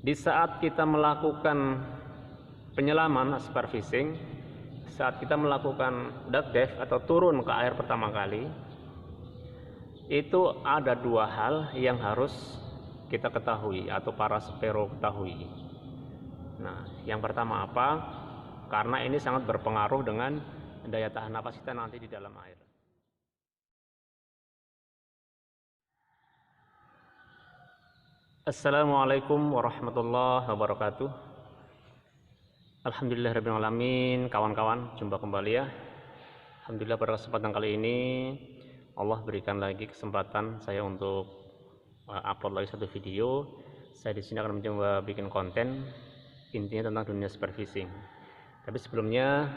Di saat kita melakukan penyelaman superfishing, saat kita melakukan duck dive atau turun ke air pertama kali, itu ada dua hal yang harus kita ketahui atau para spero ketahui. Nah, yang pertama apa? Karena ini sangat berpengaruh dengan daya tahan napas kita nanti di dalam air. Assalamualaikum warahmatullahi wabarakatuh. Alhamdulillahirrahmanirrahim. Kawan-kawan, jumpa kembali ya. Alhamdulillah pada kesempatan kali ini Allah berikan lagi kesempatan saya untuk upload lagi satu video. Saya di sini akan mencoba bikin konten intinya tentang dunia superfishing. Tapi sebelumnya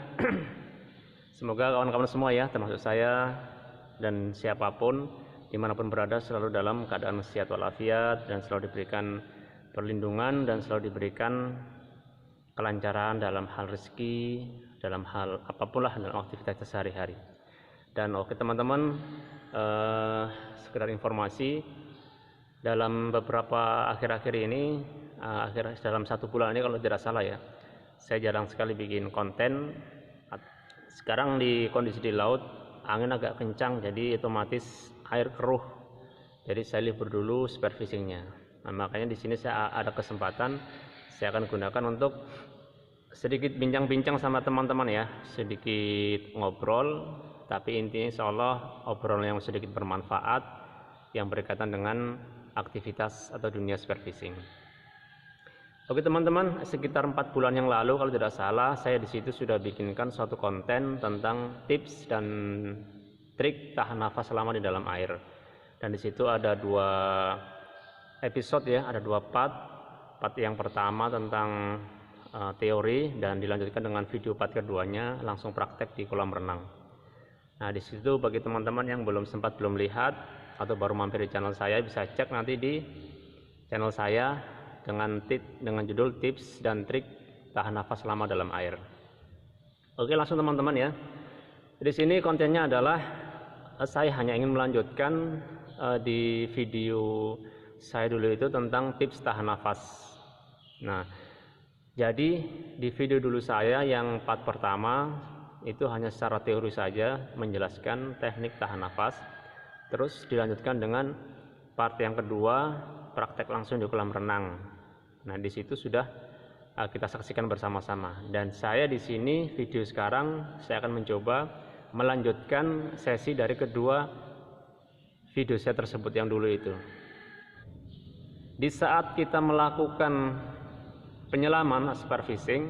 semoga kawan-kawan semua ya, termasuk saya dan siapapun dimanapun berada, selalu dalam keadaan sehat walafiat dan selalu diberikan perlindungan dan selalu diberikan kelancaran dalam hal rezeki, dalam hal apapun lah dalam aktivitas sehari-hari. Dan oke teman-teman, sekedar informasi, dalam beberapa akhir-akhir ini, dalam 1 bulan ini kalau tidak salah ya, saya jarang sekali bikin konten. Sekarang di kondisi di laut, angin agak kencang, jadi otomatis air keruh. Jadi saya libur dulu superfishingnya. Nah, makanya di sini saya ada kesempatan, saya akan gunakan untuk sedikit bincang-bincang sama teman-teman ya, sedikit ngobrol, tapi intinya insya Allah obrolan yang sedikit bermanfaat, yang berkaitan dengan aktivitas atau dunia superfishing. Oke teman-teman, sekitar 4 bulan yang lalu kalau tidak salah, saya di situ sudah bikinkan suatu konten tentang tips dan trik tahan nafas selama di dalam air. Dan di situ ada 2 episode ya, ada 2 part. Part yang pertama tentang teori dan dilanjutkan dengan video part keduanya langsung praktek di kolam renang. Nah, di situ bagi teman-teman yang belum lihat atau baru mampir di channel saya, bisa cek nanti di channel saya dengan judul tips dan trik tahan nafas selama dalam air. Oke, langsung teman-teman ya. Di sini kontennya adalah saya hanya ingin melanjutkan di video saya dulu itu tentang tips tahan nafas. Nah, jadi di video dulu saya yang part pertama itu hanya secara teori saja menjelaskan teknik tahan nafas. Terus dilanjutkan dengan part yang kedua, praktek langsung di kolam renang. Nah, di situ sudah kita saksikan bersama-sama. Dan saya di sini video sekarang saya akan mencoba melanjutkan sesi dari kedua video saya tersebut yang dulu itu. Di saat kita melakukan penyelaman superfishing,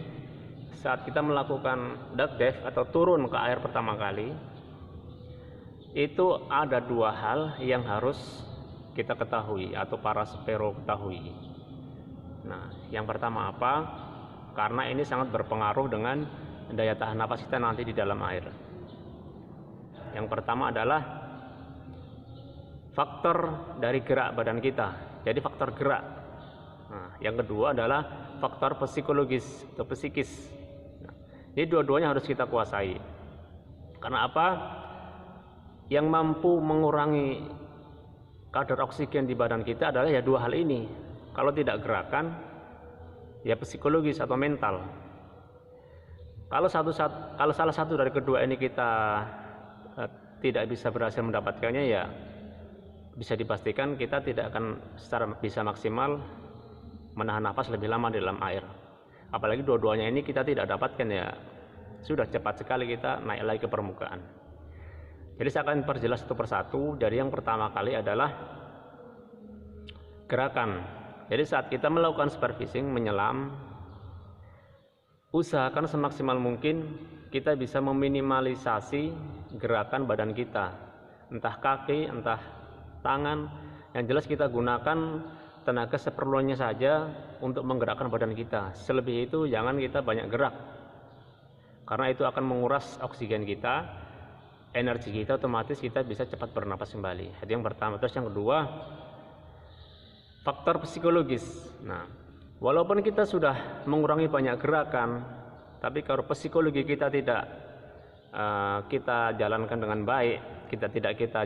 saat kita melakukan duck dive atau turun ke air pertama kali, itu ada 2 hal yang harus kita ketahui atau para spero ketahui. Nah, yang pertama apa? Karena ini sangat berpengaruh dengan daya tahan napas kita nanti di dalam air. Yang pertama adalah faktor dari gerak badan kita, jadi faktor gerak. Nah, yang kedua adalah faktor psikologis atau psikis. Nah, ini dua-duanya harus kita kuasai. Karena apa? Yang mampu mengurangi kadar oksigen di badan kita adalah ya 2 hal ini. Kalau tidak gerakan, ya psikologis atau mental. Kalau salah satu dari kedua ini kita tidak bisa berhasil mendapatkannya, ya bisa dipastikan kita tidak akan secara bisa maksimal menahan nafas lebih lama di dalam air. Apalagi dua-duanya ini kita tidak dapatkan, ya sudah cepat sekali kita naik lagi ke permukaan. Jadi saya akan perjelas satu persatu. Dari yang pertama kali adalah gerakan. Jadi saat kita melakukan superfishing, menyelam, usahakan semaksimal mungkin kita bisa meminimalisasi gerakan badan kita, entah kaki, entah tangan. Yang jelas kita gunakan tenaga seperlunya saja untuk menggerakkan badan kita. Selebih itu jangan kita banyak gerak, karena itu akan menguras oksigen kita, energi kita, otomatis kita bisa cepat bernapas kembali. Itu yang pertama. Terus yang kedua, faktor psikologis. Nah, walaupun kita sudah mengurangi banyak gerakan, tapi kalau psikologi kita tidak kita jalankan dengan baik, kita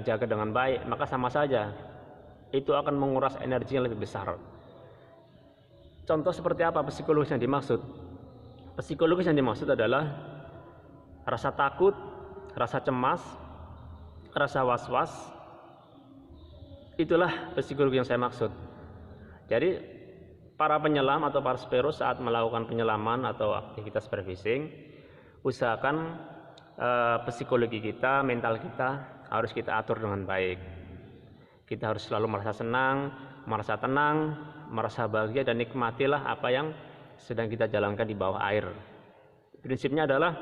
jaga dengan baik, maka sama saja itu akan menguras energi yang lebih besar. Contoh seperti apa psikologis yang dimaksud? Psikologis yang dimaksud adalah rasa takut, rasa cemas, rasa was-was. Itulah psikologi yang saya maksud. Jadi para penyelam atau para spero saat melakukan penyelaman atau aktivitas superfishing, usahakan psikologi kita, mental kita harus kita atur dengan baik. Kita harus selalu merasa senang, merasa tenang, merasa bahagia, dan nikmatilah apa yang sedang kita jalankan di bawah air. Prinsipnya adalah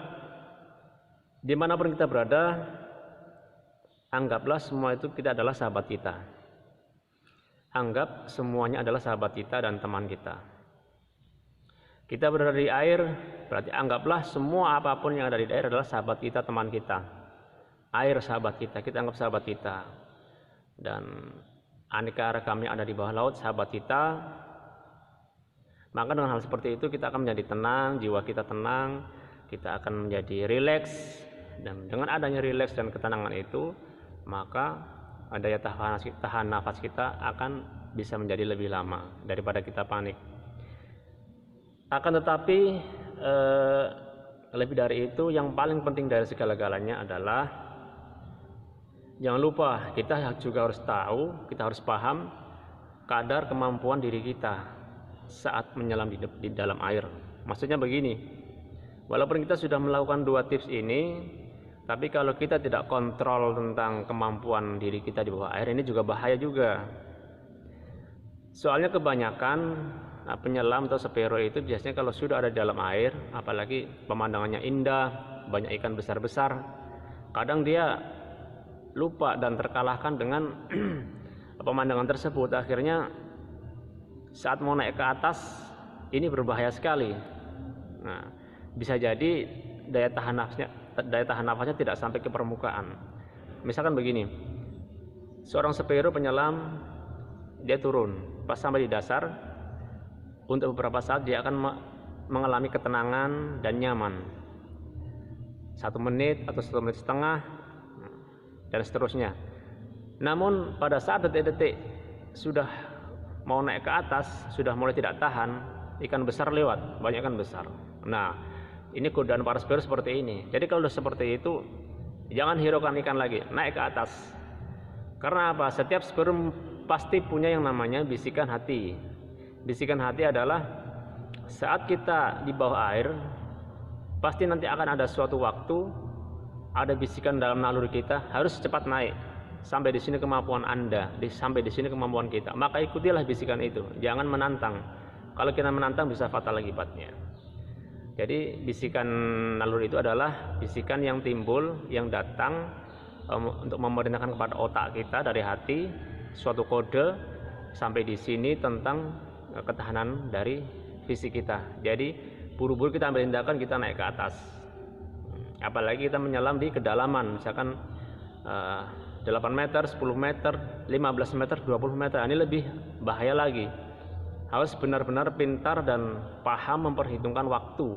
dimanapun kita berada, anggaplah semua itu kita adalah sahabat kita. Anggap semuanya adalah sahabat kita dan teman kita. Kita berada di air, berarti anggaplah semua apapun yang ada di air adalah sahabat kita, teman kita. Air sahabat kita anggap sahabat kita. Dan aneka ragam yang ada di bawah laut sahabat kita. Maka dengan hal seperti itu kita akan menjadi tenang, jiwa kita tenang, kita akan menjadi rileks. Dan dengan adanya rileks dan ketenangan itu, maka daya tahan nafas kita akan bisa menjadi lebih lama daripada kita panik. Akan tetapi lebih dari itu, yang paling penting dari segala-galanya adalah jangan lupa kita juga harus tahu, kita harus paham kadar kemampuan diri kita saat menyelam di dalam air. Maksudnya begini, walaupun kita sudah melakukan 2 tips ini, tapi kalau kita tidak kontrol tentang kemampuan diri kita di bawah air, ini juga bahaya juga. Soalnya kebanyakan penyelam atau spero itu biasanya kalau sudah ada di dalam air, apalagi pemandangannya indah, banyak ikan besar-besar, kadang dia lupa dan terkalahkan dengan pemandangan tersebut. Akhirnya saat mau naik ke atas, ini berbahaya sekali. Nah, bisa jadi daya tahan nafasnya tidak sampai ke permukaan. Misalkan begini, seorang spero penyelam, dia turun, pas sampai di dasar, untuk beberapa saat dia akan mengalami ketenangan dan nyaman, 1 menit atau 1 menit setengah, dan seterusnya. Namun pada saat detik-detik sudah mau naik ke atas, sudah mulai tidak tahan, ikan besar lewat, banyak ikan besar. Nah, ini godaan para spero seperti ini. Jadi kalau sudah seperti itu, jangan hiraukan ikan lagi, naik ke atas. Karena apa? Setiap spero pasti punya yang namanya bisikan hati. Bisikan hati adalah saat kita di bawah air, pasti nanti akan ada suatu waktu, ada bisikan dalam naluri kita, harus cepat naik. Sampai di sini kemampuan Anda, sampai di sini kemampuan kita. Maka ikutilah bisikan itu, jangan menantang. Kalau kita menantang bisa fatal akibatnya. Jadi bisikan naluri itu adalah bisikan yang timbul, yang datang untuk memerintahkan kepada otak kita dari hati suatu kode, sampai di sini tentang ketahanan dari fisik kita. Jadi buru-buru kita ambil tindakan, kita naik ke atas. Apalagi kita menyelam di kedalaman, misalkan 8 meter, 10 meter, 15 meter, 20 meter. Ini lebih bahaya lagi. Harus benar-benar pintar dan paham memperhitungkan waktu.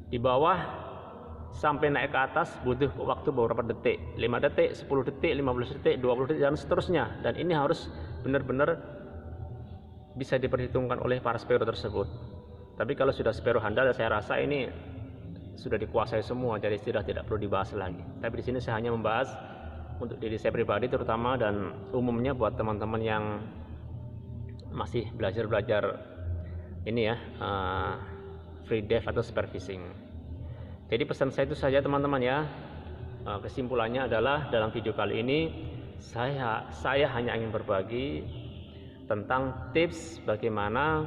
Di bawah sampai naik ke atas butuh waktu beberapa detik, 5 detik, 10 detik, 15 detik, 20 detik, dan seterusnya. Dan ini harus benar-benar bisa diperhitungkan oleh para spero tersebut. Tapi kalau sudah spero handal, saya rasa ini sudah dikuasai semua, jadi tidak perlu dibahas lagi. Tapi di sini saya hanya membahas untuk diri saya pribadi terutama, dan umumnya buat teman-teman yang masih belajar ini ya, free dive atau superfishing. Jadi pesan saya itu saja teman-teman ya. Kesimpulannya adalah dalam video kali ini saya hanya ingin berbagi tentang tips bagaimana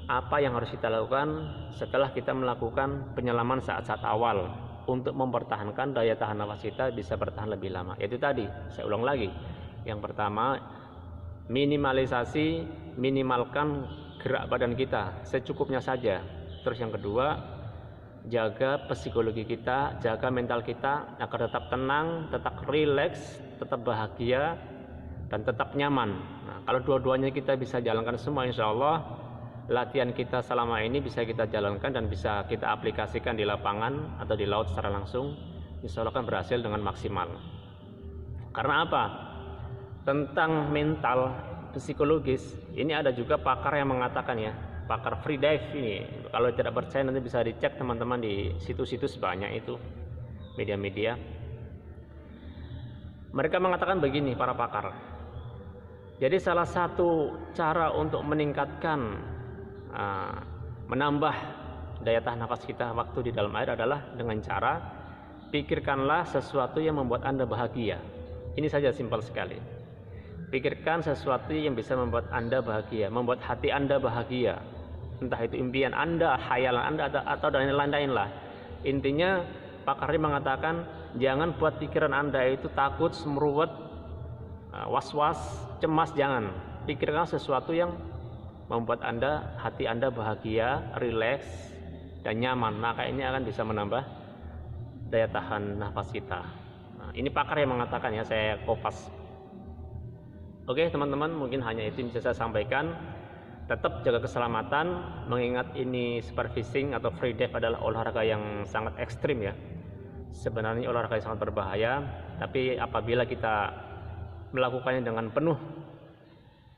apa yang harus kita lakukan setelah kita melakukan penyelaman saat-saat awal untuk mempertahankan daya tahan nafas kita bisa bertahan lebih lama. Yaitu tadi, saya ulang lagi. Yang pertama, minimalkan gerak badan kita secukupnya saja. Terus yang kedua, jaga psikologi kita, jaga mental kita agar tetap tenang, tetap rileks, tetap bahagia, dan tetap nyaman. Nah, kalau dua-duanya kita bisa jalankan semua, insya Allah latihan kita selama ini bisa kita jalankan dan bisa kita aplikasikan di lapangan atau di laut secara langsung, insya Allah akan berhasil dengan maksimal. Karena apa? Tentang mental psikologis. Ini ada juga pakar yang mengatakan ya, pakar free dive ini. Kalau tidak percaya nanti bisa dicek teman-teman di situs-situs banyak itu, media-media. Mereka mengatakan begini para pakar. Jadi salah satu cara untuk meningkatkan, menambah daya tahan nafas kita waktu di dalam air adalah dengan cara pikirkanlah sesuatu yang membuat Anda bahagia. Ini saja, simpel sekali. Pikirkan sesuatu yang bisa membuat Anda bahagia, membuat hati Anda bahagia. Entah itu impian Anda, khayalan Anda, atau dan lain-lain lah. Intinya Pak Karim mengatakan jangan buat pikiran Anda itu takut, semeruwet, was-was, cemas, jangan. Pikirkan sesuatu yang membuat hati Anda bahagia, rileks, dan nyaman. Maka ini akan bisa menambah daya tahan nafas kita. Nah, ini pakar yang mengatakan ya, saya kopas. Oke teman-teman, mungkin hanya itu yang bisa saya sampaikan. Tetap jaga keselamatan, mengingat ini superfishing atau free dive adalah olahraga yang sangat ekstrim ya. Sebenarnya olahraga yang sangat berbahaya, tapi apabila kita melakukannya dengan penuh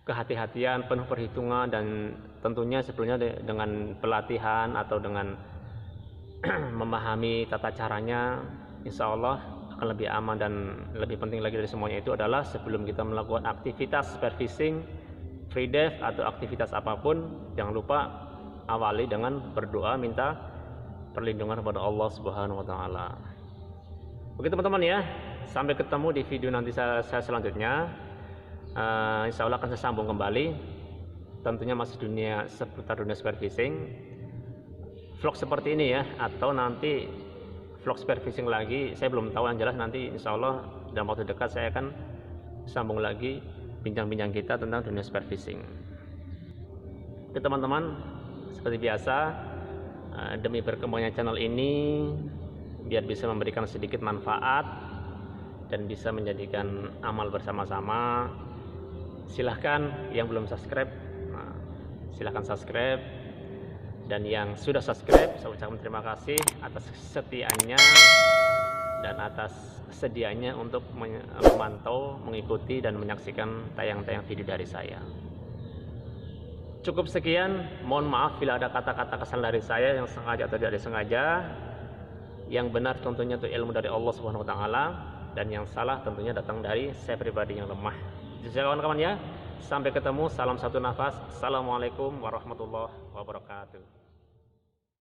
kehati-hatian, penuh perhitungan, dan tentunya sebelumnya dengan pelatihan atau dengan memahami tata caranya, insya Allah akan lebih aman. Dan lebih penting lagi dari semuanya itu adalah sebelum kita melakukan aktivitas superfishing, free dive atau aktivitas apapun, jangan lupa awali dengan berdoa, minta perlindungan kepada Allah Subhanahu wa taala. Oke teman-teman ya, sampai ketemu di video nanti saya selanjutnya. Insya Allah akan saya sambung kembali, tentunya masih seputar dunia superfishing, vlog seperti ini ya, atau nanti vlog superfishing lagi, saya belum tahu. Yang jelas nanti insya Allah dalam waktu dekat saya akan sambung lagi bincang-bincang kita tentang dunia superfishing. Oke teman-teman, seperti biasa, demi berkembangnya channel ini, biar bisa memberikan sedikit manfaat dan bisa menjadikan amal bersama-sama, silahkan yang belum subscribe, silahkan subscribe. Dan yang sudah subscribe, saya ucapkan terima kasih atas kesetiaannya dan atas kesediaannya untuk memantau, mengikuti, dan menyaksikan tayang-tayang video dari saya. Cukup sekian, mohon maaf bila ada kata-kata kesalahan dari saya yang sengaja atau tidak disengaja. Yang benar tentunya itu ilmu dari Allah Subhanahu wa taala, dan yang salah tentunya datang dari saya pribadi yang lemah. Jadi kawan-kawan ya, sampai ketemu, salam satu nafas. Assalamualaikum warahmatullahi wabarakatuh.